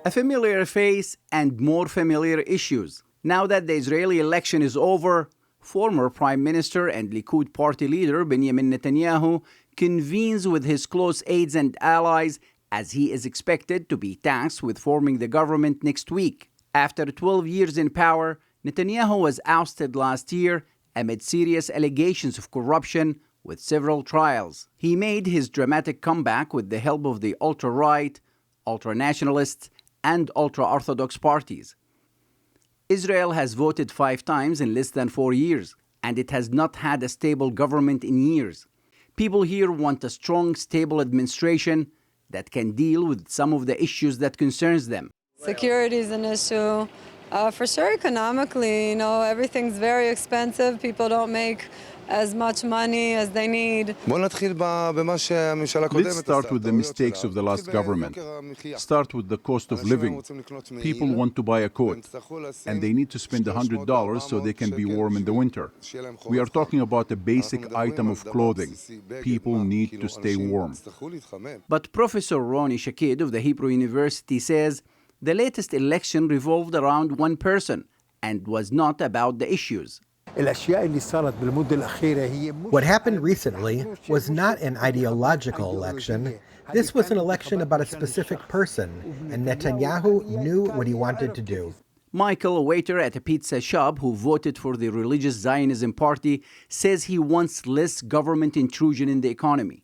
A familiar face and more familiar issues. Now that the Israeli election is over, former Prime Minister and Likud party leader Benjamin Netanyahu convenes with his close aides and allies as he is expected to be tasked with forming the government next week. After 12 years in power, Netanyahu was ousted last year amid serious allegations of corruption with several trials. He made his dramatic comeback with the help of the ultra-right, ultra-nationalists, and ultra-Orthodox parties. Israel has voted 5 times in less than 4 years, and it has not had a stable government in years. People here want a strong, stable administration that can deal with some of the issues that concerns them. Security is an issue. For sure, economically, everything's very expensive. People don't make as much money as they need. Let's start with the mistakes of the last government. Start with the cost of living. People want to buy a coat, and they need to spend $100 so they can be warm in the winter. We are talking about a basic item of clothing. People need to stay warm. But Professor Roni Shakid of the Hebrew University says the latest election revolved around one person and was not about the issues. What happened recently was not an ideological election. This was an election about a specific person, and Netanyahu knew what he wanted to do. Michael, a waiter at a pizza shop who voted for the religious Zionism party, says he wants less government intrusion in the economy.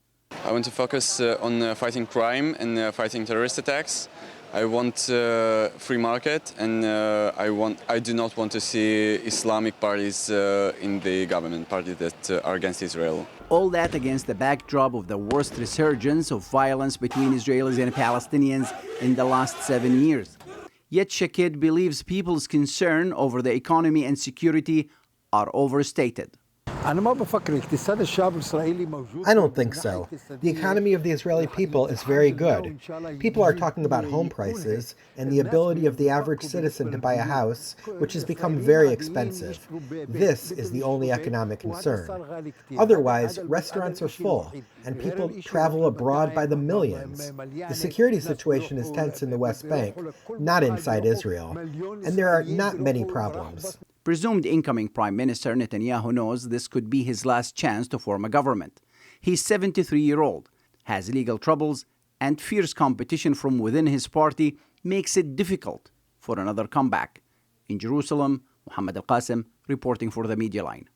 I want to focus on fighting crime and fighting terrorist attacks. I want free market, and I do not want to see Islamic parties in the government, parties that are against Israel. All that against the backdrop of the worst resurgence of violence between Israelis and Palestinians in the last 7 years. Yet Shakid believes people's concern over the economy and security are overstated. I don't think so. The economy of the Israeli people is very good. People are talking about home prices and the ability of the average citizen to buy a house, which has become very expensive. This is the only economic concern. Otherwise, restaurants are full, and people travel abroad by the millions. The security situation is tense in the West Bank, not inside Israel, and there are not many problems. Presumed incoming Prime Minister Netanyahu knows this could be his last chance to form a government. He's 73-year-old, has legal troubles, and fierce competition from within his party makes it difficult for another comeback. In Jerusalem, Mohammed Al-Qasim reporting for the Media Line.